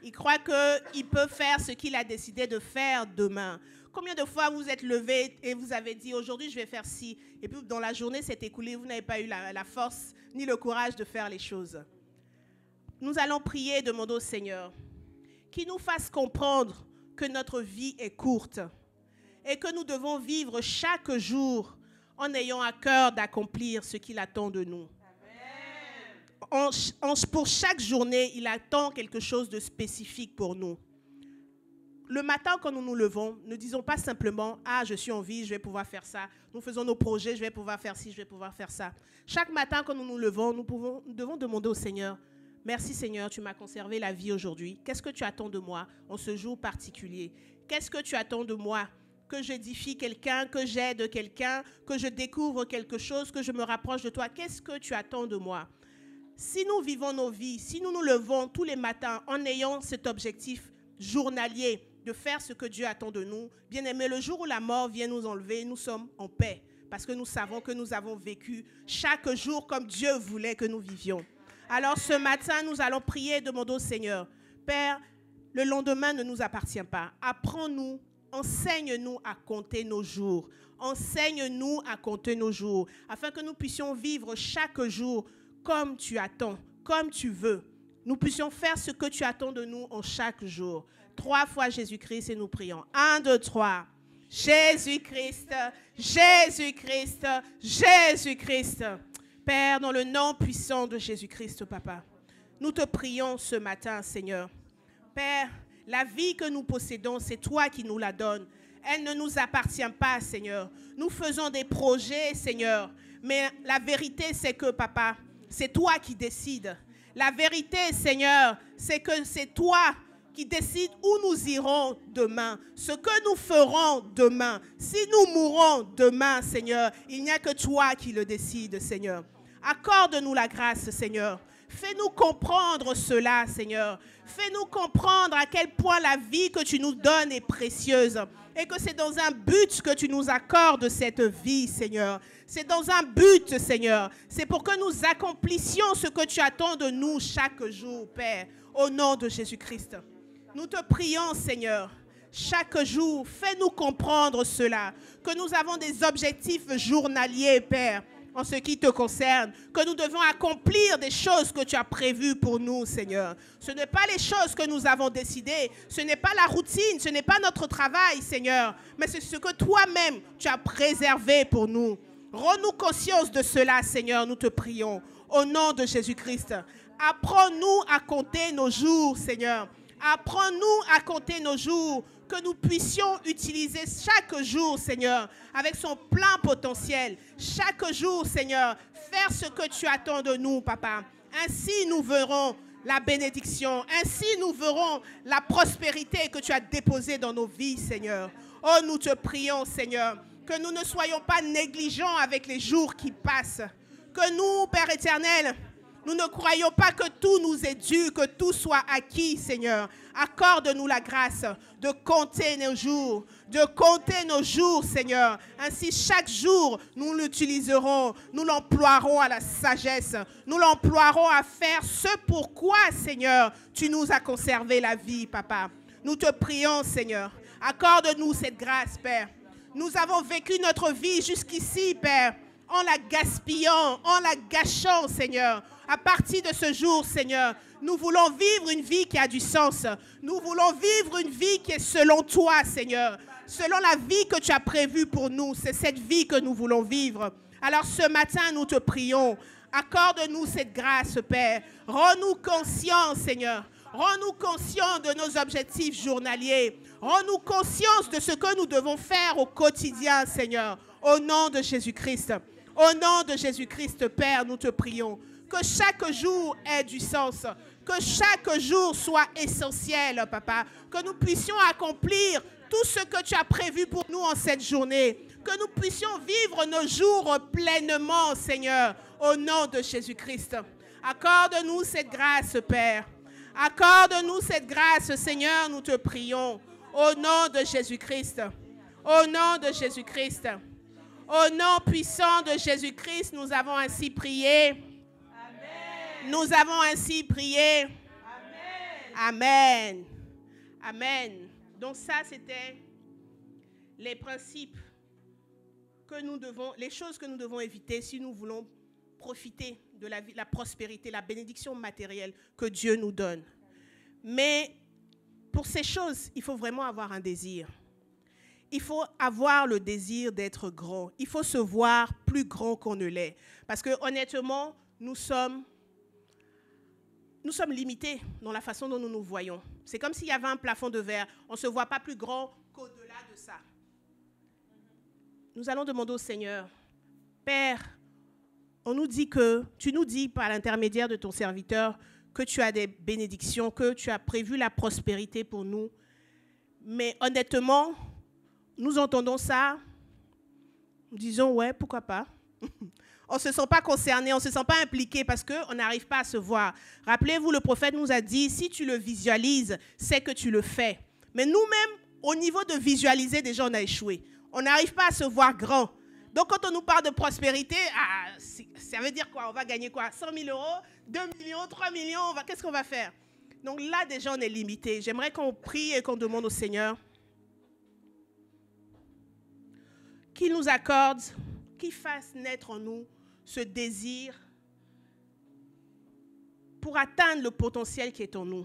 Il croit qu'il peut faire ce qu'il a décidé de faire demain. Combien de fois vous êtes levé et vous avez dit aujourd'hui je vais faire ci, et puis dans la journée s'est écoulée, vous n'avez pas eu la force ni le courage de faire les choses. Nous allons prier et demander au Seigneur qu'il nous fasse comprendre que notre vie est courte et que nous devons vivre chaque jour en ayant à cœur d'accomplir ce qu'il attend de nous. Pour chaque journée, il attend quelque chose de spécifique pour nous. Le matin, quand nous nous levons, ne disons pas simplement « Ah, je suis en vie, je vais pouvoir faire ça. » Nous faisons nos projets, je vais pouvoir faire ci, je vais pouvoir faire ça. Chaque matin, quand nous nous levons, nous devons demander au Seigneur « Merci Seigneur, tu m'as conservé la vie aujourd'hui. Qu'est-ce que tu attends de moi en ce jour particulier? Qu'est-ce que tu attends de moi? Que j'édifie quelqu'un, que j'aide quelqu'un, que je découvre quelque chose, que je me rapproche de toi. Qu'est-ce que tu attends de moi? » Si nous vivons nos vies, si nous nous levons tous les matins en ayant cet objectif journalier de faire ce que Dieu attend de nous, bien aimé, le jour où la mort vient nous enlever, nous sommes en paix parce que nous savons que nous avons vécu chaque jour comme Dieu voulait que nous vivions. Alors ce matin, nous allons prier et demander au Seigneur, Père, le lendemain ne nous appartient pas. Apprends-nous, enseigne-nous à compter nos jours. Enseigne-nous à compter nos jours afin que nous puissions vivre chaque jour comme tu attends, comme tu veux. Nous puissions faire ce que tu attends de nous en chaque jour. 3 fois Jésus-Christ et nous prions. 1, 2, 3. Jésus-Christ, Jésus-Christ, Jésus-Christ. Père, dans le nom puissant de Jésus-Christ, Papa, nous te prions ce matin, Seigneur. Père, la vie que nous possédons, c'est toi qui nous la donnes. Elle ne nous appartient pas, Seigneur. Nous faisons des projets, Seigneur. Mais la vérité, c'est que, Papa, c'est toi qui décides. La vérité, Seigneur, c'est que c'est toi qui décides où nous irons demain, ce que nous ferons demain. Si nous mourrons demain, Seigneur, il n'y a que toi qui le décides, Seigneur. Accorde-nous la grâce, Seigneur. Fais-nous comprendre cela, Seigneur. Fais-nous comprendre à quel point la vie que tu nous donnes est précieuse et que c'est dans un but que tu nous accordes cette vie, Seigneur. C'est dans un but, Seigneur. C'est pour que nous accomplissions ce que tu attends de nous chaque jour, Père, au nom de Jésus-Christ. Nous te prions, Seigneur. Chaque jour, fais-nous comprendre cela, que nous avons des objectifs journaliers, Père, en ce qui te concerne, que nous devons accomplir des choses que tu as prévues pour nous, Seigneur. Ce n'est pas les choses que nous avons décidées, ce n'est pas la routine, ce n'est pas notre travail, Seigneur, mais c'est ce que toi-même tu as préservé pour nous. Rends-nous conscience de cela, Seigneur, nous te prions, au nom de Jésus-Christ. Apprends-nous à compter nos jours, Seigneur. Apprends-nous à compter nos jours, que nous puissions utiliser chaque jour, Seigneur, avec son plein potentiel. Chaque jour, Seigneur, faire ce que tu attends de nous, Papa. Ainsi, nous verrons la bénédiction. Ainsi, nous verrons la prospérité que tu as déposée dans nos vies, Seigneur. Oh, nous te prions, Seigneur, que nous ne soyons pas négligents avec les jours qui passent. Que nous, Père éternel, nous ne croyons pas que tout nous est dû, que tout soit acquis, Seigneur. Accorde-nous la grâce de compter nos jours, Seigneur. Ainsi, chaque jour, nous l'utiliserons, nous l'emploierons à la sagesse, nous l'emploierons à faire ce pourquoi, Seigneur, tu nous as conservé la vie, Papa. Nous te prions, Seigneur. Accorde-nous cette grâce, Père. Nous avons vécu notre vie jusqu'ici, Père, en la gaspillant, en la gâchant, Seigneur. À partir de ce jour, Seigneur, nous voulons vivre une vie qui a du sens. Nous voulons vivre une vie qui est selon toi, Seigneur. Selon la vie que tu as prévue pour nous, c'est cette vie que nous voulons vivre. Alors ce matin, nous te prions. Accorde-nous cette grâce, Père. Rends-nous conscients, Seigneur. Rends-nous conscients de nos objectifs journaliers. Rends-nous conscients de ce que nous devons faire au quotidien, Seigneur. Au nom de Jésus-Christ. Au nom de Jésus-Christ, Père, nous te prions. Que chaque jour ait du sens. Que chaque jour soit essentiel, Papa. Que nous puissions accomplir tout ce que tu as prévu pour nous en cette journée. Que nous puissions vivre nos jours pleinement, Seigneur, au nom de Jésus-Christ. Accorde-nous cette grâce, Père. Accorde-nous cette grâce, Seigneur, nous te prions. Au nom de Jésus-Christ. Au nom de Jésus-Christ. Au nom puissant de Jésus-Christ, nous avons ainsi prié. Amen. Nous avons ainsi prié. Amen. Amen. Amen. Donc ça, c'était les principes que nous devons, les choses que nous devons éviter si nous voulons profiter de la vie, la prospérité, la bénédiction matérielle que Dieu nous donne. Mais pour ces choses, il faut vraiment avoir un désir. Il faut avoir le désir d'être grand. Il faut se voir plus grand qu'on ne l'est. Parce que honnêtement, nous sommes limités dans la façon dont nous nous voyons. C'est comme s'il y avait un plafond de verre. On ne se voit pas plus grand qu'au-delà de ça. Nous allons demander au Seigneur, Père, tu nous dis par l'intermédiaire de ton serviteur que tu as des bénédictions, que tu as prévu la prospérité pour nous. Mais honnêtement, nous entendons ça, nous disons, ouais, pourquoi pas. On ne se sent pas concerné, on ne se sent pas impliqué parce qu'on n'arrive pas à se voir. Rappelez-vous, le prophète nous a dit, si tu le visualises, c'est que tu le fais. Mais nous-mêmes, au niveau de visualiser, déjà, on a échoué. On n'arrive pas à se voir grand. Donc, quand on nous parle de prospérité, ça veut dire quoi? On va gagner quoi? 100 000 euros, 2 millions, 3 millions, qu'est-ce qu'on va faire? Donc là, déjà, on est limité. J'aimerais qu'on prie et qu'on demande au Seigneur qu'il nous accorde, qu'il fasse naître en nous ce désir pour atteindre le potentiel qui est en nous.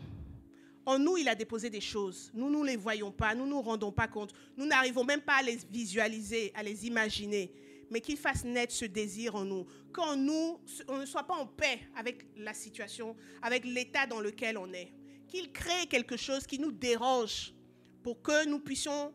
En nous, il a déposé des choses. Nous ne les voyons pas, nous ne nous rendons pas compte. Nous n'arrivons même pas à les visualiser, à les imaginer. Mais qu'il fasse naître ce désir en nous. Qu'en nous, on ne soit pas en paix avec la situation, avec l'état dans lequel on est. Qu'il crée quelque chose qui nous dérange pour que nous puissions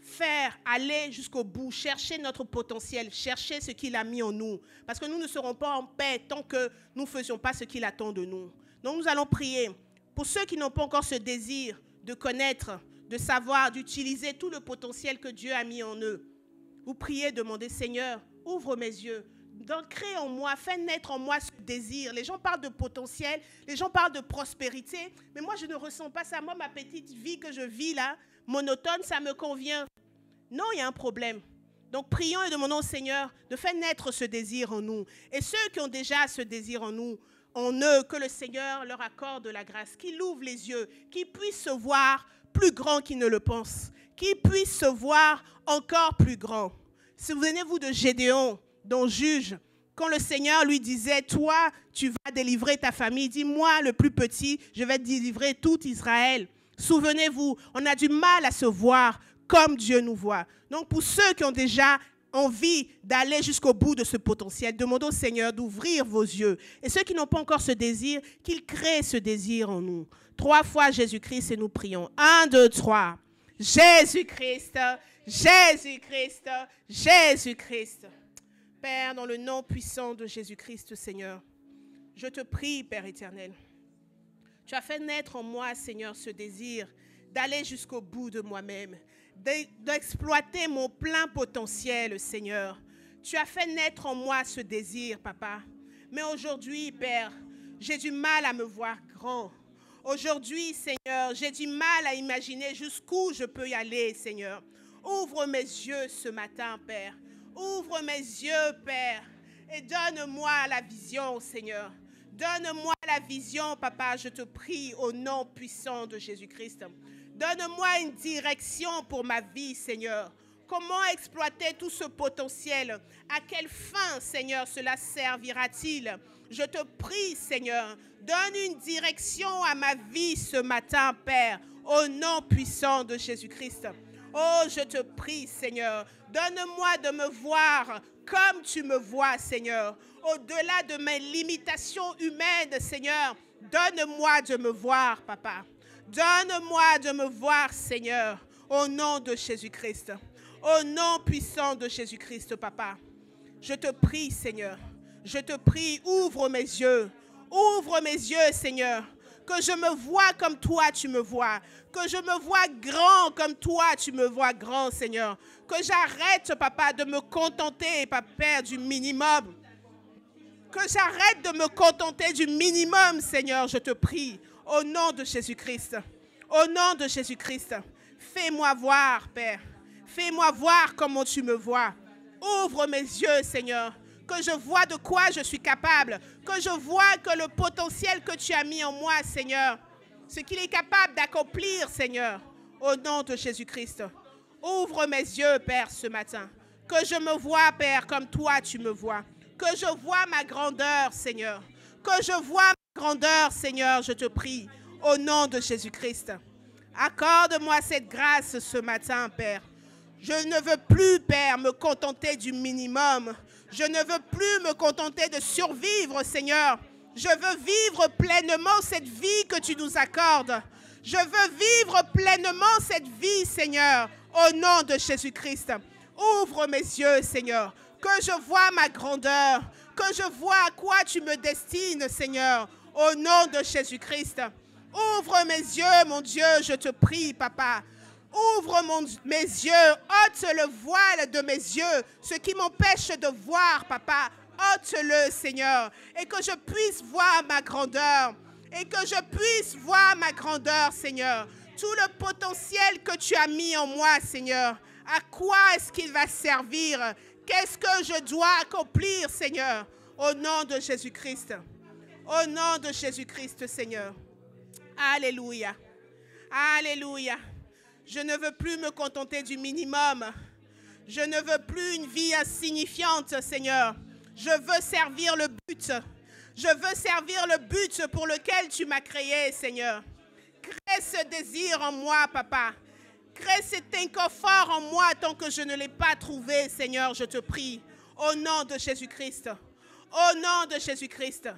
faire, aller jusqu'au bout, chercher notre potentiel, chercher ce qu'il a mis en nous. Parce que nous ne serons pas en paix tant que nous ne faisions pas ce qu'il attend de nous. Donc nous allons prier. Pour ceux qui n'ont pas encore ce désir de connaître, de savoir, d'utiliser tout le potentiel que Dieu a mis en eux, vous priez, demandez, Seigneur, ouvre mes yeux, Donc, crée en moi, fais naître en moi ce désir. Les gens parlent de potentiel, les gens parlent de prospérité, mais moi, je ne ressens pas ça. Moi, ma petite vie que je vis là, monotone, ça me convient. Non, il y a un problème. Donc, prions et demandons au Seigneur de faire naître ce désir en nous. Et ceux qui ont déjà ce désir en nous, en eux, que le Seigneur leur accorde la grâce, qu'ils ouvrent les yeux, qu'ils puissent se voir plus grand qu'ils ne le pensent, qu'ils puissent se voir encore plus grand. Souvenez-vous de Gédéon, dont juge, quand le Seigneur lui disait, toi, tu vas délivrer ta famille, dis-moi, le plus petit, je vais délivrer tout Israël. Souvenez-vous, on a du mal à se voir comme Dieu nous voit. Donc, pour ceux qui ont déjà envie d'aller jusqu'au bout de ce potentiel, demandons au Seigneur d'ouvrir vos yeux. Et ceux qui n'ont pas encore ce désir, qu'il crée ce désir en nous. 3 fois Jésus-Christ et nous prions. 1, 2, 3. Jésus-Christ, Jésus-Christ, Jésus-Christ. Père, dans le nom puissant de Jésus-Christ, Seigneur, je te prie, Père éternel. Tu as fait naître en moi, Seigneur, ce désir d'aller jusqu'au bout de moi-même, d'exploiter mon plein potentiel, Seigneur. Tu as fait naître en moi ce désir, Papa. Mais aujourd'hui, Père, j'ai du mal à me voir grand. Aujourd'hui, Seigneur, j'ai du mal à imaginer jusqu'où je peux y aller, Seigneur. Ouvre mes yeux ce matin, Père. Ouvre mes yeux, Père, et donne-moi la vision, Seigneur. Donne-moi la vision, Papa, je te prie, au nom puissant de Jésus-Christ. Donne-moi une direction pour ma vie, Seigneur. Comment exploiter tout ce potentiel? À quelle fin, Seigneur, cela servira-t-il? Je te prie, Seigneur, donne une direction à ma vie ce matin, Père, au nom puissant de Jésus-Christ. Oh, je te prie, Seigneur, donne-moi de me voir comme tu me vois, Seigneur. Au-delà de mes limitations humaines, Seigneur, donne-moi de me voir, Papa. Donne-moi de me voir, Seigneur, au nom de Jésus-Christ. Au nom puissant de Jésus-Christ, Papa. Je te prie, Seigneur. Je te prie, ouvre mes yeux. Ouvre mes yeux, Seigneur. Que je me vois comme toi, tu me vois. Que je me vois grand comme toi, tu me vois grand, Seigneur. Que j'arrête, Papa, de me contenter, Papa, du minimum. Que j'arrête de me contenter du minimum, Seigneur, je te prie. Au nom de Jésus-Christ. Au nom de Jésus-Christ. Fais-moi voir, Père. Fais-moi voir comment tu me vois. Ouvre mes yeux, Seigneur. Que je vois de quoi je suis capable. Que je vois que le potentiel que tu as mis en moi, Seigneur, ce qu'il est capable d'accomplir, Seigneur, au nom de Jésus-Christ. Ouvre mes yeux, Père, ce matin. Que je me vois, Père, comme toi tu me vois. Que je vois ma grandeur, Seigneur. Que je vois ma grandeur, Seigneur, je te prie, au nom de Jésus-Christ. Accorde-moi cette grâce ce matin, Père. Je ne veux plus, Père, me contenter du minimum. Je ne veux plus me contenter de survivre, Seigneur. Je veux vivre pleinement cette vie que tu nous accordes. Je veux vivre pleinement cette vie, Seigneur, au nom de Jésus-Christ. Ouvre mes yeux, Seigneur, que je vois ma grandeur, que je vois à quoi tu me destines, Seigneur, au nom de Jésus-Christ. Ouvre mes yeux, mon Dieu, je te prie, Papa. Ouvre mes yeux, ôte le voile de mes yeux, ce qui m'empêche de voir, Papa. Ôte-le, Seigneur, et que je puisse voir ma grandeur, et que je puisse voir ma grandeur, Seigneur. Tout le potentiel que tu as mis en moi, Seigneur, à quoi est-ce qu'il va servir? Qu'est-ce que je dois accomplir, Seigneur, au nom de Jésus-Christ? Au nom de Jésus-Christ, Seigneur. Alléluia. Alléluia. Je ne veux plus me contenter du minimum. Je ne veux plus une vie insignifiante, Seigneur. Je veux servir le but. Je veux servir le but pour lequel tu m'as créé, Seigneur. Crée ce désir en moi, Papa. Crée cet inconfort en moi tant que je ne l'ai pas trouvé, Seigneur, je te prie. Au nom de Jésus-Christ. Au nom de Jésus-Christ.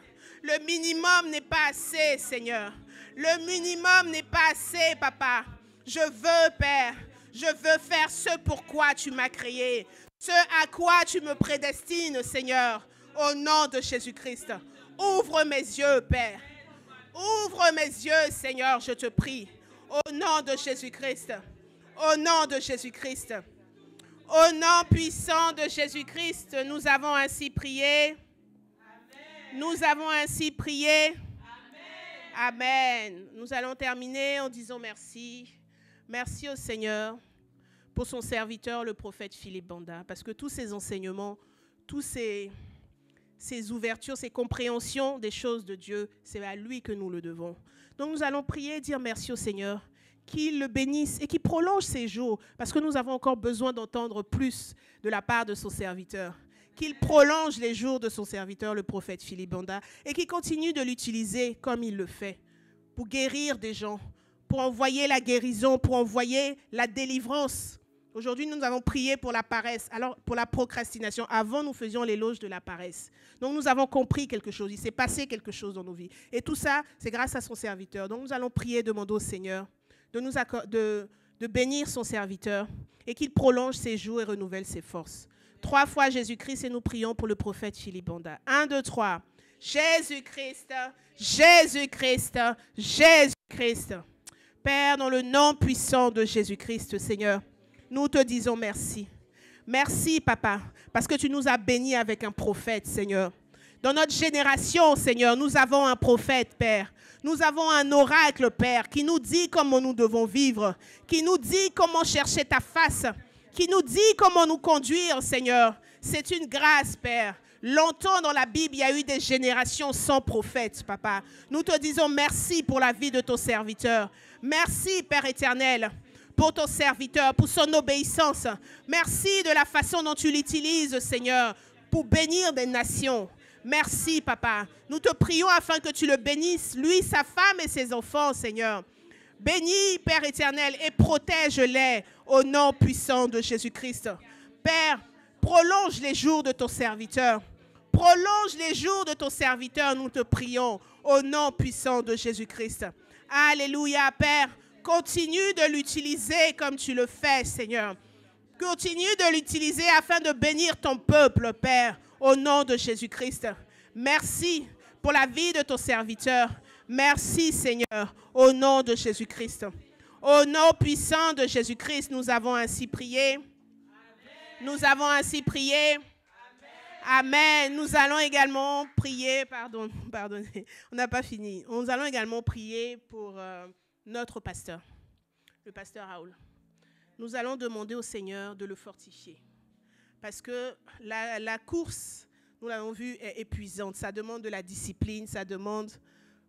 Le minimum n'est pas assez, Seigneur. Le minimum n'est pas assez, Papa. Je veux, Père, je veux faire ce pour quoi tu m'as créé, ce à quoi tu me prédestines, Seigneur, au nom de Jésus-Christ. Ouvre mes yeux, Père. Ouvre mes yeux, Seigneur, je te prie, au nom de Jésus-Christ. Au nom de Jésus-Christ. Au nom puissant de Jésus-Christ, nous avons ainsi prié. Nous avons ainsi prié. Amen. Nous allons terminer en disant merci. Merci au Seigneur pour son serviteur, le prophète Philippe Banda, parce que tous ces enseignements, tous ces ouvertures, ces compréhensions des choses de Dieu, c'est à lui que nous le devons. Donc nous allons prier et dire merci au Seigneur, qu'il le bénisse et qu'il prolonge ses jours, parce que nous avons encore besoin d'entendre plus de la part de son serviteur. Qu'il prolonge les jours de son serviteur, le prophète Philippe Banda, et qu'il continue de l'utiliser comme il le fait, pour guérir des gens, pour envoyer la guérison, pour envoyer la délivrance. Aujourd'hui, nous avons prié pour la paresse, alors pour la procrastination. Avant, nous faisions l'éloge de la paresse. Donc, nous avons compris quelque chose. Il s'est passé quelque chose dans nos vies. Et tout ça, c'est grâce à son serviteur. Donc, nous allons prier, demander au Seigneur de bénir son serviteur et qu'il prolonge ses jours et renouvelle ses forces. 3 fois Jésus-Christ et nous prions pour le prophète Philippe Banda. 1, 2, 3. Jésus-Christ, Jésus-Christ, Jésus-Christ. Père, dans le nom puissant de Jésus-Christ, Seigneur, nous te disons merci. Merci, Papa, parce que tu nous as bénis avec un prophète, Seigneur. Dans notre génération, Seigneur, nous avons un prophète, Père. Nous avons un oracle, Père, qui nous dit comment nous devons vivre, qui nous dit comment chercher ta face, qui nous dit comment nous conduire, Seigneur. C'est une grâce, Père. Longtemps dans la Bible, il y a eu des générations sans prophète, Papa. Nous te disons merci pour la vie de ton serviteur. Merci, Père éternel, pour ton serviteur, pour son obéissance. Merci de la façon dont tu l'utilises, Seigneur, pour bénir des nations. Merci, Papa. Nous te prions afin que tu le bénisses, lui, sa femme et ses enfants, Seigneur. Bénis, Père éternel, et protège-les au nom puissant de Jésus-Christ. Père, prolonge les jours de ton serviteur. Prolonge les jours de ton serviteur, nous te prions, au nom puissant de Jésus-Christ. Alléluia, Père. Continue de l'utiliser comme tu le fais, Seigneur. Continue de l'utiliser afin de bénir ton peuple, Père, au nom de Jésus-Christ. Merci pour la vie de ton serviteur. Merci, Seigneur, au nom de Jésus-Christ. Au nom puissant de Jésus-Christ, nous avons ainsi prié. Nous avons ainsi prié. Amen. Nous allons également prier, pardonnez, on n'a pas fini. Nous allons également prier pour notre pasteur, le pasteur Raoul. Nous allons demander au Seigneur de le fortifier. Parce que la course, nous l'avons vu, est épuisante. Ça demande de la discipline, ça demande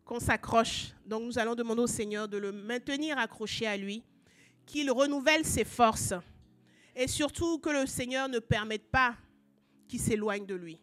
qu'on s'accroche. Donc nous allons demander au Seigneur de le maintenir accroché à lui, qu'il renouvelle ses forces et surtout que le Seigneur ne permette pas qu'il s'éloigne de lui.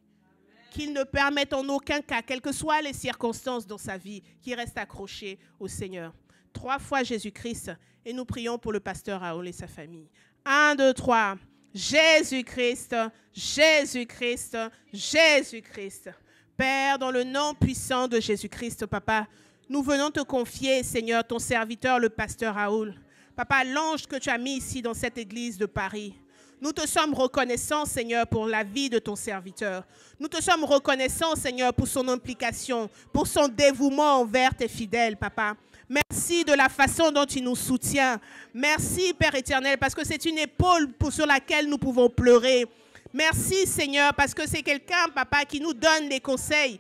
Qu'il ne permette en aucun cas, quelles que soient les circonstances dans sa vie, qu'il reste accroché au Seigneur. 3 fois Jésus-Christ et nous prions pour le pasteur Raoul et sa famille. 1, 2, 3. Jésus-Christ, Jésus-Christ, Jésus-Christ. Père, dans le nom puissant de Jésus-Christ, Papa, nous venons te confier, Seigneur, ton serviteur, le pasteur Raoul. Papa, l'ange que tu as mis ici dans cette église de Paris. Nous te sommes reconnaissants, Seigneur, pour la vie de ton serviteur. Nous te sommes reconnaissants, Seigneur, pour son implication, pour son dévouement envers tes fidèles, Papa. Merci de la façon dont tu nous soutiens. Merci, Père éternel, parce que c'est une épaule sur laquelle nous pouvons pleurer. Merci, Seigneur, parce que c'est quelqu'un, Papa, qui nous donne des conseils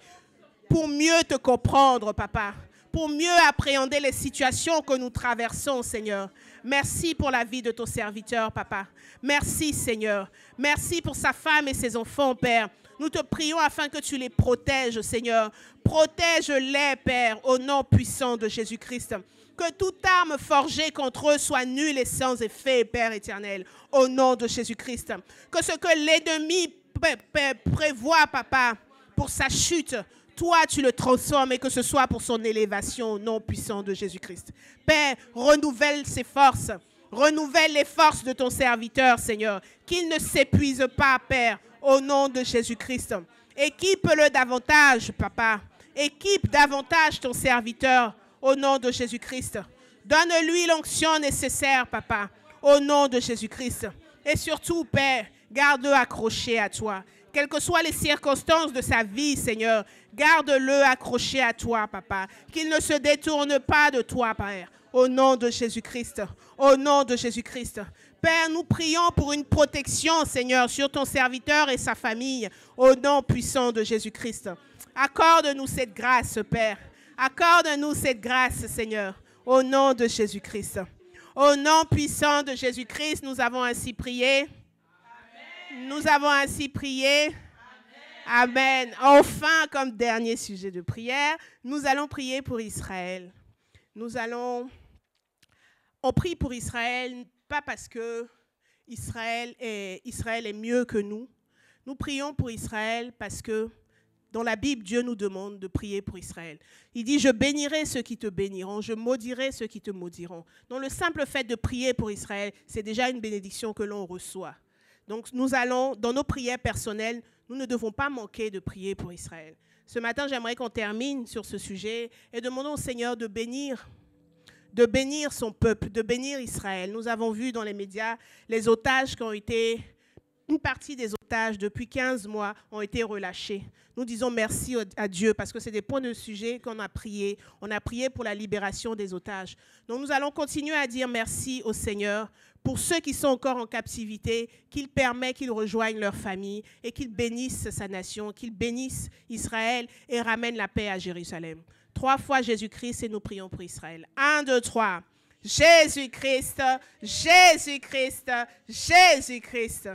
pour mieux te comprendre, Papa, pour mieux appréhender les situations que nous traversons, Seigneur. Merci pour la vie de ton serviteur, Papa. Merci, Seigneur. Merci pour sa femme et ses enfants, Père. Nous te prions afin que tu les protèges, Seigneur. Protège-les, Père, au nom puissant de Jésus-Christ. Que toute arme forgée contre eux soit nulle et sans effet, Père éternel, au nom de Jésus-Christ. Que ce que l'ennemi prévoit, Papa, pour sa chute, toi, tu le transformes et que ce soit pour son élévation au nom puissant de Jésus-Christ. Père, renouvelle ses forces. Renouvelle les forces de ton serviteur, Seigneur. Qu'il ne s'épuise pas, Père, au nom de Jésus-Christ. Équipe-le davantage, Papa. Équipe davantage ton serviteur au nom de Jésus-Christ. Donne-lui l'onction nécessaire, Papa, au nom de Jésus-Christ. Et surtout, Père, garde-le accroché à toi. Quelles que soient les circonstances de sa vie, Seigneur, garde-le accroché à toi, Papa. Qu'il ne se détourne pas de toi, Père. Au nom de Jésus-Christ. Au nom de Jésus-Christ. Père, nous prions pour une protection, Seigneur, sur ton serviteur et sa famille. Au nom puissant de Jésus-Christ. Accorde-nous cette grâce, Père. Accorde-nous cette grâce, Seigneur. Au nom de Jésus-Christ. Au nom puissant de Jésus-Christ, nous avons ainsi prié. Amen. Nous avons ainsi prié. Amen. Enfin, comme dernier sujet de prière, nous allons prier pour Israël. On prie pour Israël, pas parce que Israël est mieux que nous. Nous prions pour Israël parce que dans la Bible, Dieu nous demande de prier pour Israël. Il dit, je bénirai ceux qui te béniront, je maudirai ceux qui te maudiront. Donc le simple fait de prier pour Israël, c'est déjà une bénédiction que l'on reçoit. Donc nous allons, dans nos prières personnelles, nous ne devons pas manquer de prier pour Israël. Ce matin, j'aimerais qu'on termine sur ce sujet et demandons au Seigneur de bénir son peuple, de bénir Israël. Nous avons vu dans les médias les otages qui ont été... Une partie des otages, depuis 15 mois, ont été relâchés. Nous disons merci à Dieu parce que c'est des points de sujet qu'on a prié. On a prié pour la libération des otages. Donc nous allons continuer à dire merci au Seigneur pour ceux qui sont encore en captivité, qu'il permet qu'ils rejoignent leur famille et qu'ils bénissent sa nation, qu'ils bénissent Israël et ramènent la paix à Jérusalem. 3 fois Jésus-Christ et nous prions pour Israël. 1, 2, 3. Jésus-Christ, Jésus-Christ, Jésus-Christ.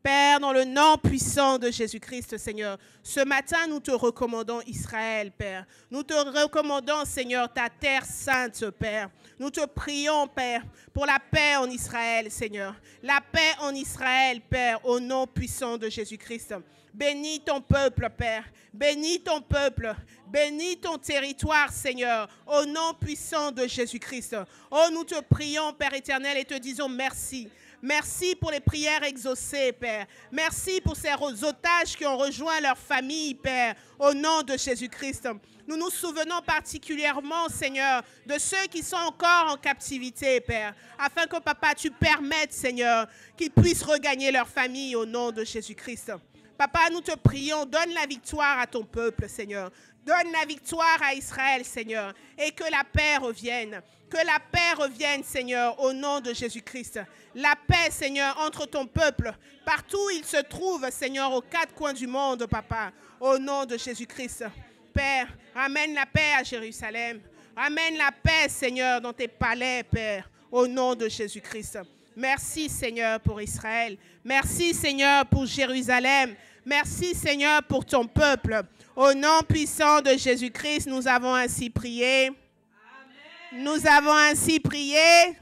Père, dans le nom puissant de Jésus-Christ, Seigneur, ce matin, nous te recommandons Israël, Père. Nous te recommandons, Seigneur, ta terre sainte, Père. Nous te prions, Père, pour la paix en Israël, Seigneur. La paix en Israël, Père, au nom puissant de Jésus-Christ. Bénis ton peuple, Père. Bénis ton peuple. Bénis ton territoire, Seigneur, au nom puissant de Jésus-Christ. Oh, nous te prions, Père éternel, et te disons merci. Merci pour les prières exaucées, Père. Merci pour ces otages qui ont rejoint leur famille, Père, au nom de Jésus-Christ. Nous nous souvenons particulièrement, Seigneur, de ceux qui sont encore en captivité, Père, afin que, Papa, tu permettes, Seigneur, qu'ils puissent regagner leur famille au nom de Jésus-Christ. Papa, nous te prions, donne la victoire à ton peuple, Seigneur. Donne la victoire à Israël, Seigneur, et que la paix revienne. Que la paix revienne, Seigneur, au nom de Jésus-Christ. La paix, Seigneur, entre ton peuple, partout où il se trouve, Seigneur, aux 4 coins du monde, Papa, au nom de Jésus-Christ. Père, ramène la paix à Jérusalem. Ramène la paix, Seigneur, dans tes palais, Père, au nom de Jésus-Christ. Merci, Seigneur, pour Israël. Merci, Seigneur, pour Jérusalem. Merci, Seigneur, pour ton peuple. Au nom puissant de Jésus-Christ, nous avons ainsi prié. Amen. Nous avons ainsi prié. Amen.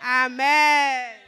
Amen.